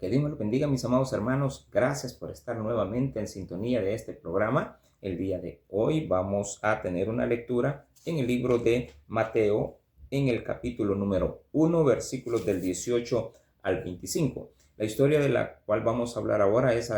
Que Dios me lo bendiga, mis amados hermanos. Gracias por estar nuevamente en sintonía de este programa. El día de hoy vamos a tener una lectura en el libro de Mateo, en el capítulo número 1, versículos del 18 al 25. La historia de la cual vamos a hablar ahora es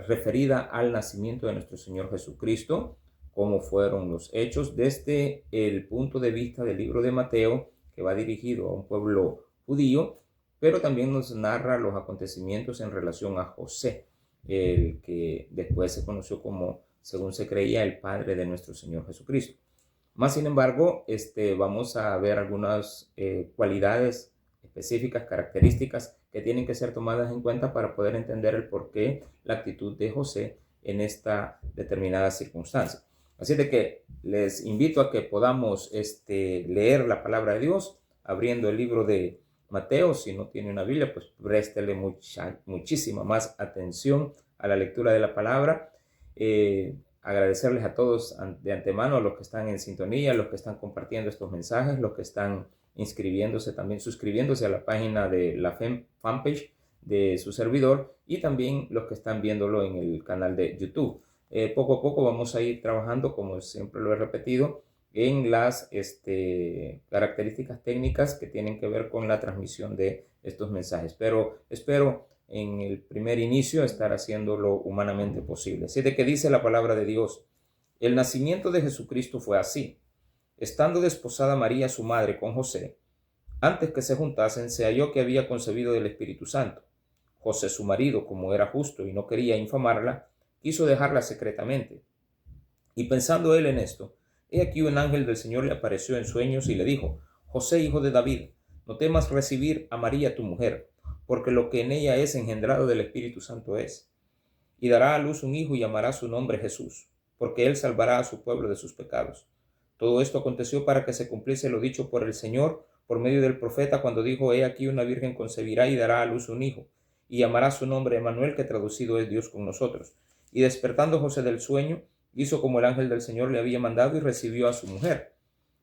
referida al nacimiento de nuestro Señor Jesucristo, cómo fueron los hechos desde el punto de vista del libro de Mateo, que va dirigido a un pueblo judío, pero también nos narra los acontecimientos en relación a José, el que después se conoció como, según se creía, el padre de nuestro Señor Jesucristo. Más sin embargo, vamos a ver algunas cualidades específicas, características que tienen que ser tomadas en cuenta para poder entender el porqué, la actitud de José en esta determinada circunstancia. Así de que les invito a que podamos leer la palabra de Dios, abriendo el libro de Mateo. Si no tiene una Biblia, pues préstele muchísima más atención a la lectura de la palabra. Agradecerles a todos de antemano, a los que están en sintonía, a los que están compartiendo estos mensajes, los que están inscribiéndose, también suscribiéndose a la página de la fanpage de su servidor, y también los que están viéndolo en el canal de YouTube. Poco a poco vamos a ir trabajando, como siempre lo he repetido, en las características técnicas que tienen que ver con la transmisión de estos mensajes. Pero espero en el primer inicio estar haciéndolo humanamente posible. Así de que dice la palabra de Dios: el nacimiento de Jesucristo fue así. Estando desposada María, su madre, con José, antes que se juntasen, se halló que había concebido del Espíritu Santo. José, su marido, como era justo y no quería infamarla, quiso dejarla secretamente. Y pensando él en esto, he aquí un ángel del Señor le apareció en sueños y le dijo: José, hijo de David, no temas recibir a María tu mujer, porque lo que en ella es engendrado del Espíritu Santo es. Y dará a luz un hijo y llamará su nombre Jesús, porque él salvará a su pueblo de sus pecados. Todo esto aconteció para que se cumpliese lo dicho por el Señor por medio del profeta, cuando dijo: he aquí una virgen concebirá y dará a luz un hijo, y llamará su nombre Emmanuel, que traducido es Dios con nosotros. Y despertando José del sueño, hizo como el ángel del Señor le había mandado y recibió a su mujer,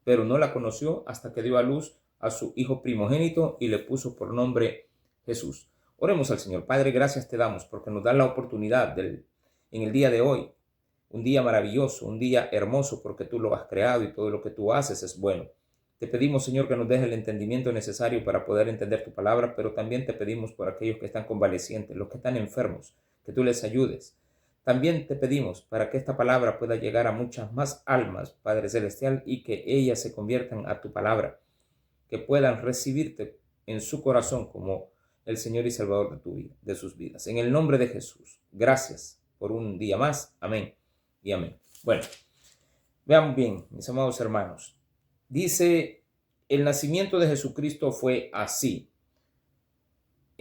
pero no la conoció hasta que dio a luz a su hijo primogénito y le puso por nombre Jesús. Oremos al Señor. Padre, gracias te damos porque nos da la oportunidad en el día de hoy, un día maravilloso, un día hermoso, porque tú lo has creado y todo lo que tú haces es bueno. Te pedimos, Señor, que nos dejes el entendimiento necesario para poder entender tu palabra, pero también te pedimos por aquellos que están convalecientes, los que están enfermos, que tú les ayudes. También te pedimos para que esta palabra pueda llegar a muchas más almas, Padre Celestial, y que ellas se conviertan a tu palabra, que puedan recibirte en su corazón como el Señor y Salvador de tu vida, de sus vidas. En el nombre de Jesús, gracias por un día más. Amén y amén. Bueno, vean bien, mis amados hermanos. Dice, el nacimiento de Jesucristo fue así.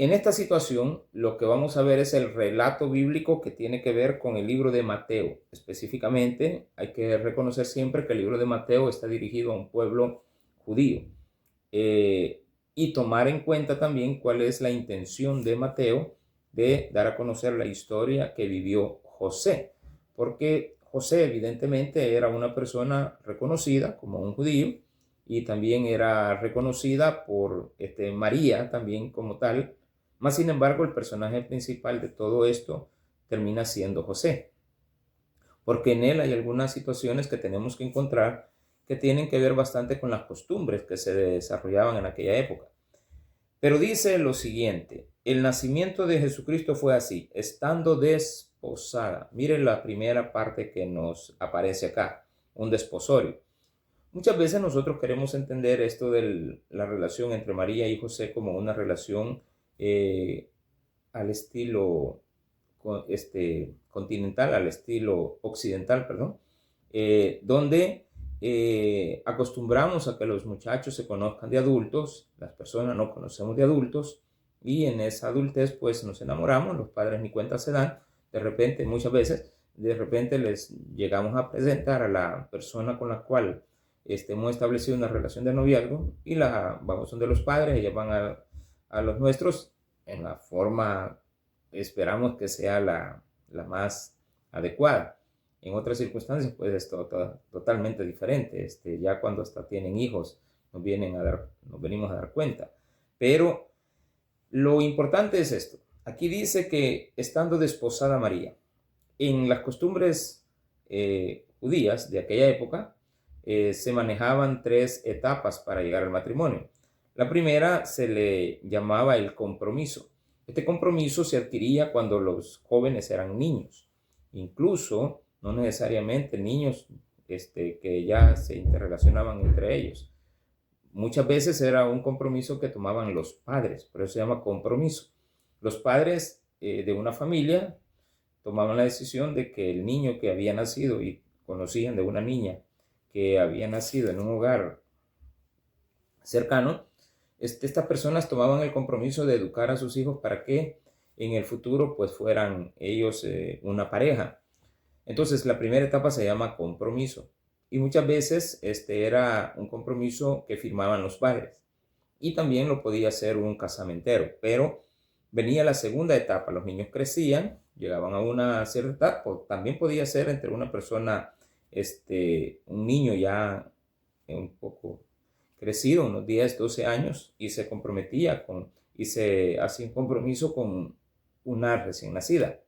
En esta situación, lo que vamos a ver es el relato bíblico que tiene que ver con el libro de Mateo. Específicamente, hay que reconocer siempre que el libro de Mateo está dirigido a un pueblo judío. Y tomar en cuenta también cuál es la intención de Mateo de dar a conocer la historia que vivió José. Porque José evidentemente era una persona reconocida como un judío, y también era reconocida por María también como tal. Mas, sin embargo, el personaje principal de todo esto termina siendo José, porque en él hay algunas situaciones que tenemos que encontrar que tienen que ver bastante con las costumbres que se desarrollaban en aquella época. Pero dice lo siguiente: el nacimiento de Jesucristo fue así, estando desposada. Miren la primera parte que nos aparece acá, un desposorio. Muchas veces nosotros queremos entender esto de la relación entre María y José como una relación al estilo continental, al estilo occidental, perdón, donde acostumbramos a que los muchachos se conozcan de adultos, las personas no conocemos de adultos, y en esa adultez pues nos enamoramos, los padres ni cuenta se dan, de repente, muchas veces, de repente les llegamos a presentar a la persona con la cual hemos establecido una relación de noviazgo, y vamos donde los padres, ellas van a los nuestros en la forma, esperamos que sea la más adecuada. En otras circunstancias, pues es totalmente diferente. Ya cuando hasta tienen hijos, nos venimos a dar cuenta. Pero Lo importante es esto. Aquí dice que estando desposada María, en las costumbres judías de aquella época, se manejaban 3 etapas para llegar al matrimonio. La primera se le llamaba el compromiso. Este compromiso se adquiría cuando los jóvenes eran niños, incluso no necesariamente niños que ya se interrelacionaban entre ellos. Muchas veces era un compromiso que tomaban los padres, por eso se llama compromiso. Los padres de una familia tomaban la decisión de que el niño que había nacido, y conocían de una niña que había nacido en un hogar cercano, estas personas tomaban el compromiso de educar a sus hijos para que en el futuro pues fueran ellos una pareja. Entonces la primera etapa se llama compromiso, y muchas veces era un compromiso que firmaban los padres, y también lo podía hacer un casamentero. Pero venía la segunda etapa, los niños crecían, llegaban a una cierta edad, también podía ser entre una persona, un niño ya un poco crecido, unos 10, 12 años, y se comprometía y se hacía un compromiso con una recién nacida.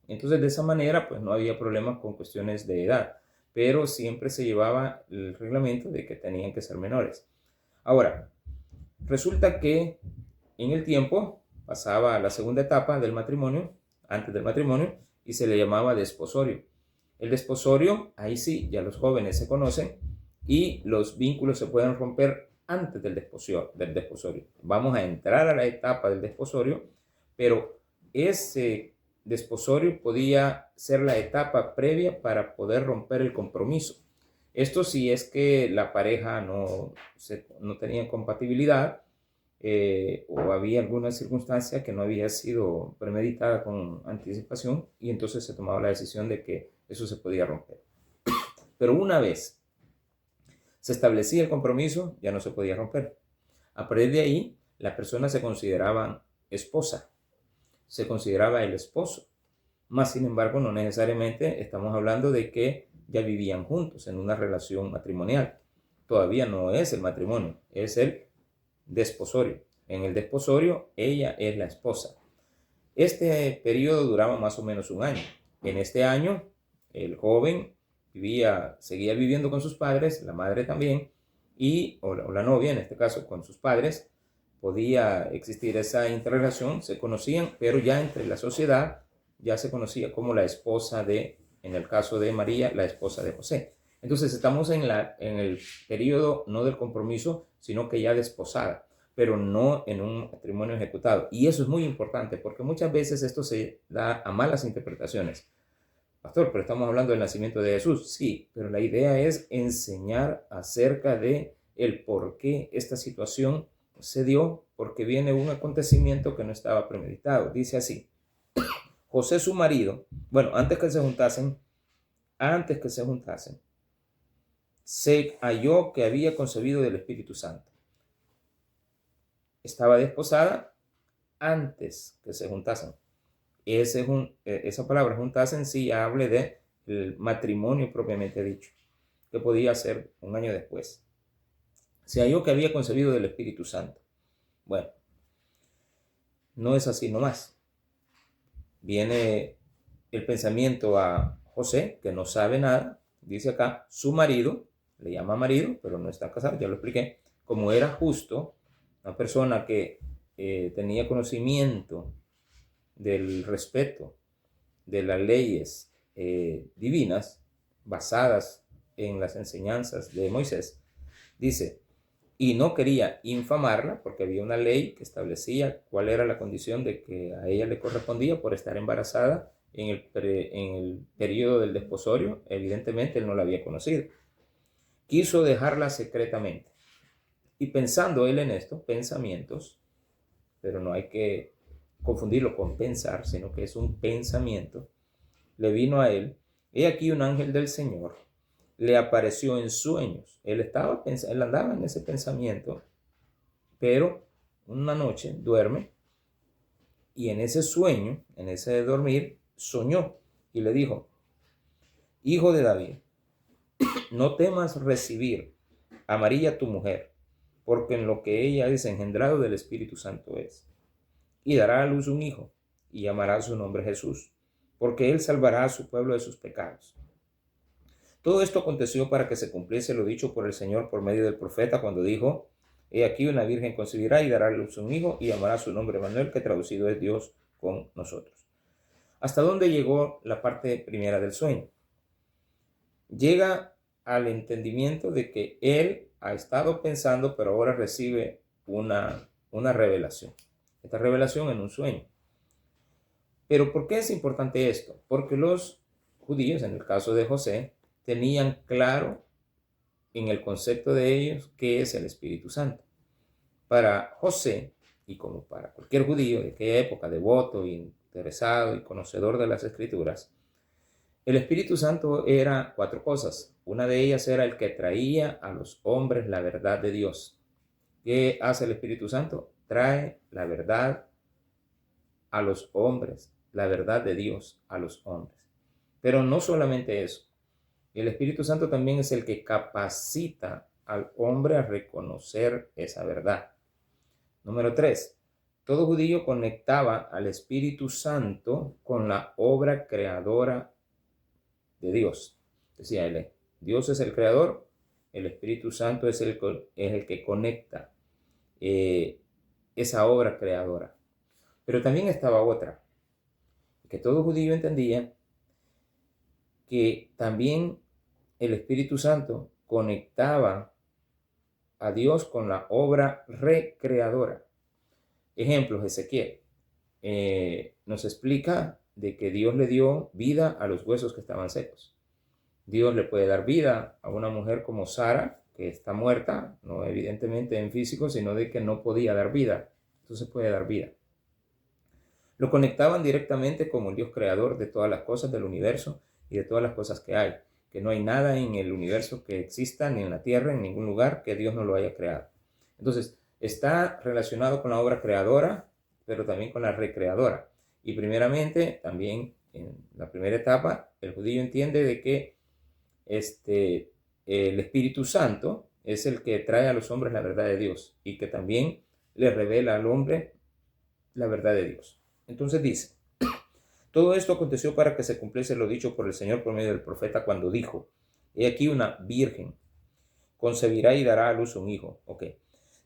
Entonces de esa manera pues no había problemas con cuestiones de edad, pero siempre se llevaba el reglamento de que tenían que ser menores. Ahora, resulta que en el tiempo pasaba a la segunda etapa del matrimonio, antes del matrimonio, y se le llamaba desposorio. El desposorio, ahí sí, ya los jóvenes se conocen y los vínculos se pueden romper antes del desposorio. Vamos a entrar a la etapa del desposorio, pero ese desposorio podía ser la etapa previa para poder romper el compromiso. Esto si es que la pareja no tenía compatibilidad, o había alguna circunstancia que no había sido premeditada con anticipación, y entonces se tomaba la decisión de que eso se podía romper. Pero una vez se establecía el compromiso, ya no se podía romper. A partir de ahí, la persona se consideraba esposa, se consideraba el esposo. Más sin embargo, no necesariamente estamos hablando de que ya vivían juntos en una relación matrimonial. Todavía no es el matrimonio, es el desposorio. En el desposorio, ella es la esposa. Este periodo duraba más o menos un año. En este año, el joven seguía viviendo con sus padres, la madre también, o la novia, en este caso, con sus padres. Podía existir esa interrelación, se conocían, pero ya entre la sociedad ya se conocía como la esposa en el caso de María, la esposa de José. Entonces estamos en el periodo no del compromiso, sino que ya desposada, pero no en un matrimonio ejecutado. Y eso es muy importante, porque muchas veces esto se da a malas interpretaciones. Pastor, pero estamos hablando del nacimiento de Jesús. Sí, pero la idea es enseñar acerca de el por qué esta situación se dio, porque viene un acontecimiento que no estaba premeditado. Dice así: José su marido, bueno, antes que se juntasen, se halló que había concebido del Espíritu Santo. Estaba desposada antes que se juntasen. Esa palabra juntasen sí habla de el matrimonio propiamente dicho, que podía ser un año después. Se halló que había concebido del Espíritu Santo. Bueno, no es así nomás. Viene el pensamiento a José, que no sabe nada. Dice acá, su marido, le llama marido, pero no está casado, ya lo expliqué. Como era justo, una persona que tenía conocimiento del respeto de las leyes divinas basadas en las enseñanzas de Moisés, dice, y no quería infamarla porque había una ley que establecía cuál era la condición de que a ella le correspondía por estar embarazada en el periodo del desposorio. Evidentemente él no la había conocido. Quiso dejarla secretamente. Y pensando él en esto, pensamientos, pero no hay que confundirlo con pensar, sino que es un pensamiento, le vino a él, he aquí un ángel del Señor le apareció en sueños. Él andaba en ese pensamiento, pero una noche duerme y en ese sueño, en ese dormir, soñó y le dijo, hijo de David, no temas recibir a María tu mujer, porque en lo que ella es engendrado del Espíritu Santo es. y dará a luz un hijo, y llamará su nombre Jesús, porque él salvará a su pueblo de sus pecados. Todo esto aconteció para que se cumpliese lo dicho por el Señor por medio del profeta cuando dijo: He aquí una virgen concebirá y dará a luz un hijo y llamará su nombre Manuel, que traducido es Dios con nosotros. ¿Hasta dónde llegó la parte primera del sueño? Llega al entendimiento de que él ha estado pensando, pero ahora recibe una revelación. Esta revelación en un sueño. Pero ¿por qué es importante esto? Porque los judíos, en el caso de José, tenían claro en el concepto de ellos qué es el Espíritu Santo. Para José, y como para cualquier judío de aquella época, devoto, interesado y conocedor de las Escrituras, el Espíritu Santo era 4 cosas. Una de ellas era el que traía a los hombres la verdad de Dios. ¿Qué hace el Espíritu Santo? Trae la verdad a los hombres, la verdad de Dios a los hombres. Pero no solamente eso. El Espíritu Santo también es el que capacita al hombre a reconocer esa verdad. Número 3. Todo judío conectaba al Espíritu Santo con la obra creadora de Dios. Decía él, Dios es el creador, el Espíritu Santo es el que conecta esa obra creadora. Pero también estaba otra, que todo judío entendía que también el Espíritu Santo conectaba a Dios con la obra recreadora. Ejemplo, Ezequiel nos explica de que Dios le dio vida a los huesos que estaban secos. Dios le puede dar vida a una mujer como Sara, que está muerta, no evidentemente en físico, sino de que no podía dar vida. Entonces puede dar vida. Lo conectaban directamente como el Dios creador de todas las cosas del universo y de todas las cosas que hay. Que no hay nada en el universo que exista, ni en la tierra, en ningún lugar, que Dios no lo haya creado. Entonces, está relacionado con la obra creadora, pero también con la recreadora. Y primeramente, también en la primera etapa, el judío entiende de que el Espíritu Santo es el que trae a los hombres la verdad de Dios y que también le revela al hombre la verdad de Dios. Entonces dice: todo esto aconteció para que se cumpliese lo dicho por el Señor por medio del profeta cuando dijo: He aquí una virgen concebirá y dará a luz un hijo. Okay.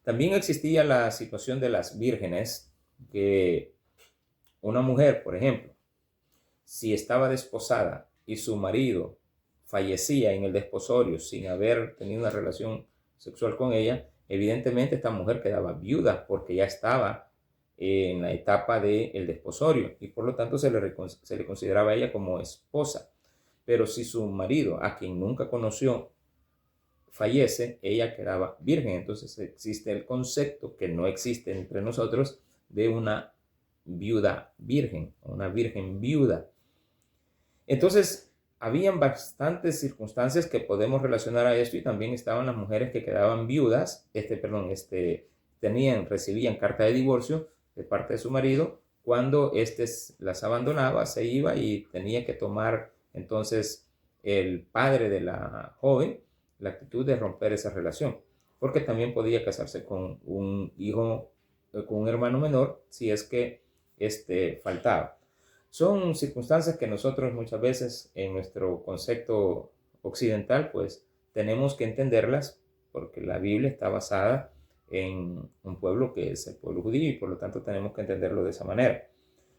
También existía la situación de las vírgenes, que una mujer, por ejemplo, si estaba desposada y su marido fallecía en el desposorio sin haber tenido una relación sexual con ella, evidentemente esta mujer quedaba viuda porque ya estaba en la etapa del desposorio y por lo tanto se le consideraba a ella como esposa. Pero si su marido, a quien nunca conoció, fallece, ella quedaba virgen. Entonces existe el concepto que no existe entre nosotros de una viuda virgen, una virgen viuda. Entonces, habían bastantes circunstancias que podemos relacionar a esto y también estaban las mujeres que quedaban viudas, recibían carta de divorcio de parte de su marido cuando las abandonaba, se iba y tenía que tomar entonces el padre de la joven la actitud de romper esa relación, porque también podía casarse con un hijo, con un hermano menor si es que faltaba. Son circunstancias que nosotros muchas veces en nuestro concepto occidental pues tenemos que entenderlas porque la Biblia está basada en un pueblo que es el pueblo judío y por lo tanto tenemos que entenderlo de esa manera.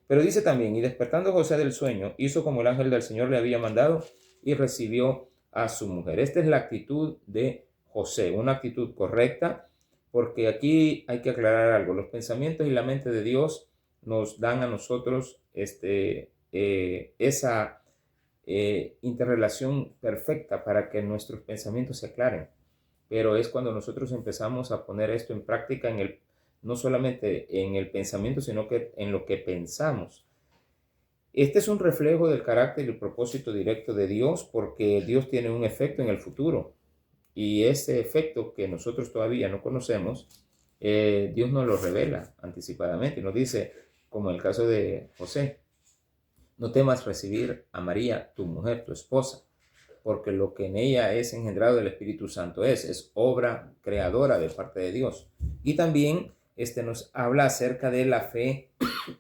Pero dice también: y despertando José del sueño, hizo como el ángel del Señor le había mandado y recibió a su mujer. Esta es la actitud de José, una actitud correcta, porque aquí hay que aclarar algo. Los pensamientos y la mente de Dios nos dan a nosotros esa interrelación perfecta para que nuestros pensamientos se aclaren. Pero es cuando nosotros empezamos a poner esto en práctica, no solamente en el pensamiento, sino que en lo que pensamos. Este es un reflejo del carácter y el propósito directo de Dios, porque Dios tiene un efecto en el futuro. Y ese efecto que nosotros todavía no conocemos, Dios nos lo revela anticipadamente y nos dice, como en el caso de José: no temas recibir a María, tu mujer, tu esposa, porque lo que en ella es engendrado del Espíritu Santo es obra creadora de parte de Dios. Y también nos habla acerca de la fe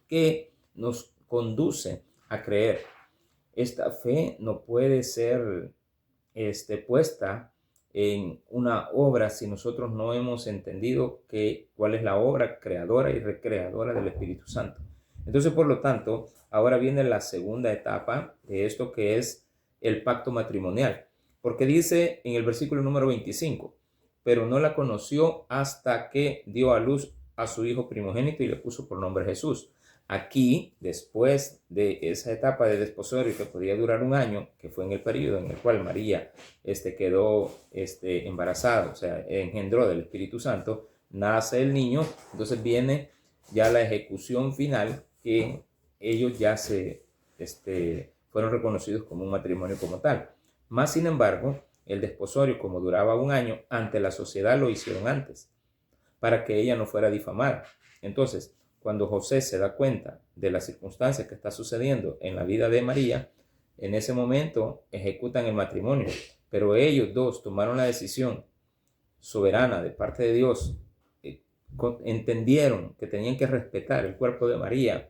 que nos conduce a creer. Esta fe no puede ser puesta en una obra si nosotros no hemos entendido cuál es la obra creadora y recreadora del Espíritu Santo. Entonces, por lo tanto, ahora viene la segunda etapa de esto, que es el pacto matrimonial, porque dice en el versículo número 25, pero no la conoció hasta que dio a luz a su hijo primogénito y le puso por nombre Jesús. Aquí, después de esa etapa de desposorio que podía durar un año, que fue en el periodo en el cual María quedó embarazada, o sea, engendró del Espíritu Santo, nace el niño. Entonces viene ya la ejecución final, que ellos ya fueron reconocidos como un matrimonio como tal. Más sin embargo, el desposorio, como duraba un año, ante la sociedad lo hicieron antes, para que ella no fuera difamada. Entonces, cuando José se da cuenta de las circunstancias que está sucediendo en la vida de María, en ese momento ejecutan el matrimonio. Pero ellos dos tomaron la decisión soberana de parte de Dios, entendieron que tenían que respetar el cuerpo de María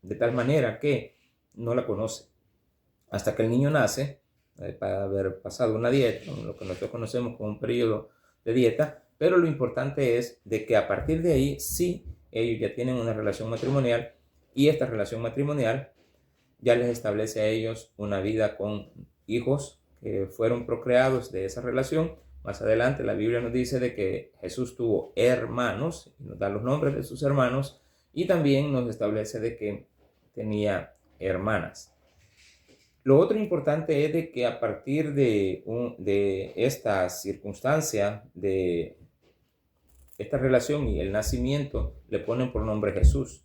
de tal manera que no la conoce hasta que el niño nace, para haber pasado una dieta, lo que nosotros conocemos como un periodo de dieta. Pero lo importante es de que a partir de ahí sí ellos ya tienen una relación matrimonial, y esta relación matrimonial ya les establece a ellos una vida con hijos que fueron procreados de esa relación. Más adelante la Biblia nos dice de que Jesús tuvo hermanos, y nos da los nombres de sus hermanos, y también nos establece de que tenía hermanas. Lo otro importante es de que a partir de esta circunstancia, de esta relación y el nacimiento, le ponen por nombre Jesús.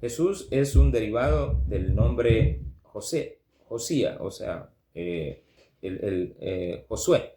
Jesús es un derivado del nombre Josía, o sea, Josué.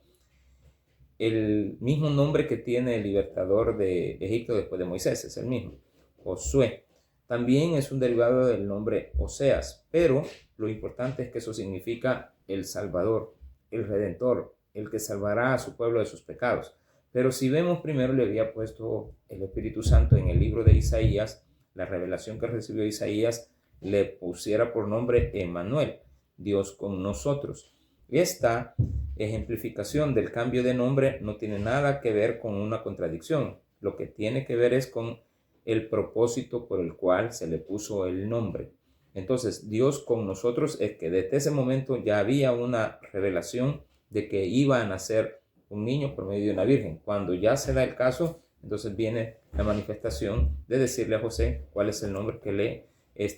El mismo nombre que tiene el libertador de Egipto después de Moisés, es el mismo, Josué. También es un derivado del nombre Oseas, pero lo importante es que eso significa el Salvador, el Redentor, el que salvará a su pueblo de sus pecados. Pero si vemos, primero le había puesto el Espíritu Santo en el libro de Isaías, la revelación que recibió Isaías, le pusiera por nombre Emmanuel, Dios con nosotros. Esta ejemplificación del cambio de nombre no tiene nada que ver con una contradicción. Lo que tiene que ver es con el propósito por el cual se le puso el nombre. Entonces, Dios con nosotros es que desde ese momento ya había una revelación de que iba a nacer un niño por medio de una virgen. Cuando ya se da el caso, entonces viene la manifestación de decirle a José cuál es el nombre que le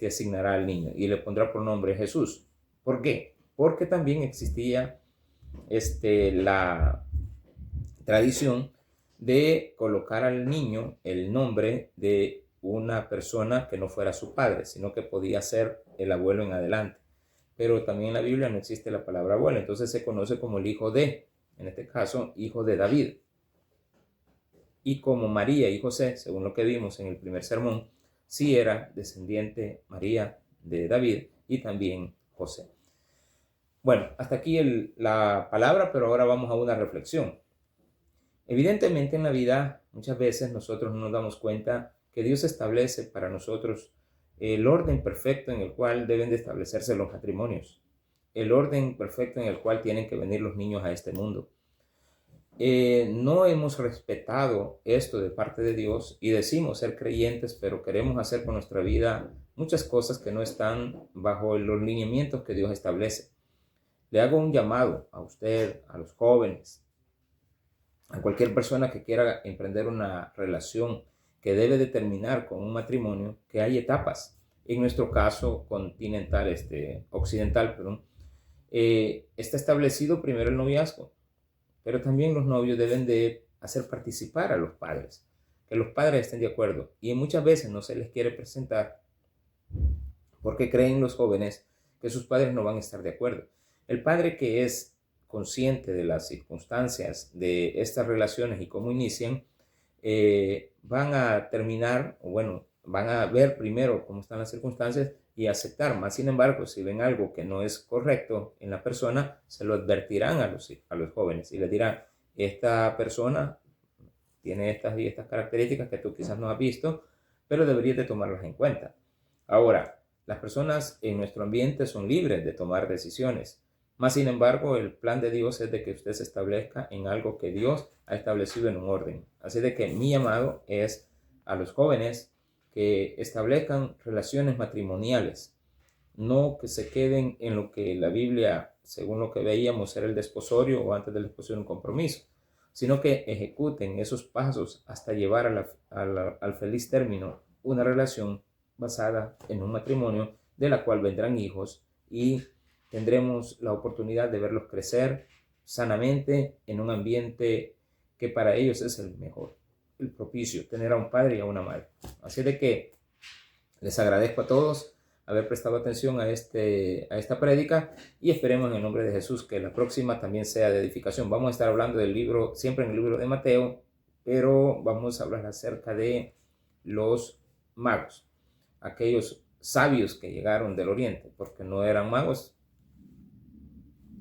asignará al niño, y le pondrá por nombre Jesús. ¿Por qué? Porque también existía la tradición de colocar al niño el nombre de una persona que no fuera su padre, sino que podía ser el abuelo en adelante. Pero también en la Biblia no existe la palabra abuelo, entonces se conoce como el hijo de, en este caso, hijo de David. Y como María y José, según lo que vimos en el primer sermón, sí era descendiente María de David y también José. Bueno, hasta aquí la palabra, pero ahora vamos a una reflexión. Evidentemente en la vida muchas veces nosotros no nos damos cuenta que Dios establece para nosotros el orden perfecto en el cual deben de establecerse los matrimonios, el orden perfecto en el cual tienen que venir los niños a este mundo. No hemos respetado esto de parte de Dios y decimos ser creyentes, pero queremos hacer con nuestra vida muchas cosas que no están bajo los lineamientos que Dios establece. Le hago un llamado a usted, a los jóvenes, a cualquier persona que quiera emprender una relación que debe de terminar con un matrimonio, que hay etapas. En nuestro caso continental, occidental, está establecido primero el noviazgo, pero también los novios deben de hacer participar a los padres, que los padres estén de acuerdo, y muchas veces no se les quiere presentar porque creen los jóvenes que sus padres no van a estar de acuerdo. El padre que es consciente de las circunstancias de estas relaciones y cómo inician, van a terminar, o bueno, van a ver primero cómo están las circunstancias y aceptar. Más sin embargo, si ven algo que no es correcto en la persona, se lo advertirán a los jóvenes y les dirán: esta persona tiene estas y estas características que tú quizás no has visto, pero deberías de tomarlas en cuenta. Ahora, las personas en nuestro ambiente son libres de tomar decisiones. Más sin embargo, el plan de Dios es de que usted se establezca en algo que Dios ha establecido en un orden. Así de que mi llamado es a los jóvenes que establezcan relaciones matrimoniales, no que se queden en lo que la Biblia, según lo que veíamos, era el desposorio o antes del desposorio un compromiso, sino que ejecuten esos pasos hasta llevar al feliz término una relación basada en un matrimonio de la cual vendrán hijos y tendremos la oportunidad de verlos crecer sanamente en un ambiente que para ellos es el mejor, el propicio, tener a un padre y a una madre. Así de que les agradezco a todos haber prestado atención a esta prédica y esperemos en el nombre de Jesús que la próxima también sea de edificación. Vamos a estar hablando del libro, siempre en el libro de Mateo, pero vamos a hablar acerca de los magos, aquellos sabios que llegaron del oriente, porque no eran magos,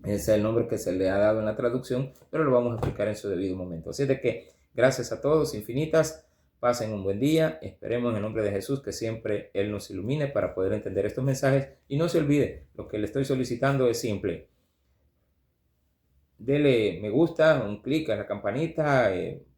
ese es el nombre que se le ha dado en la traducción, pero lo vamos a explicar en su debido momento. Así de que gracias a todos infinitas. Pasen un buen día, esperemos en el nombre de Jesús que siempre Él nos ilumine para poder entender estos mensajes. Y no se olvide, lo que le estoy solicitando es simple. Dele me gusta, un clic a la campanita,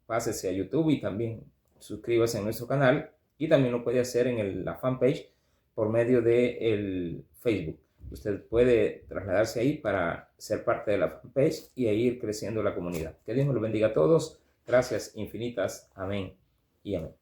pásese a YouTube y también suscríbase a nuestro canal. Y también lo puede hacer en la fanpage por medio de Facebook. Usted puede trasladarse ahí para ser parte de la fanpage y ir creciendo la comunidad. Que Dios nos lo bendiga a todos. Gracias infinitas. Amén y amén.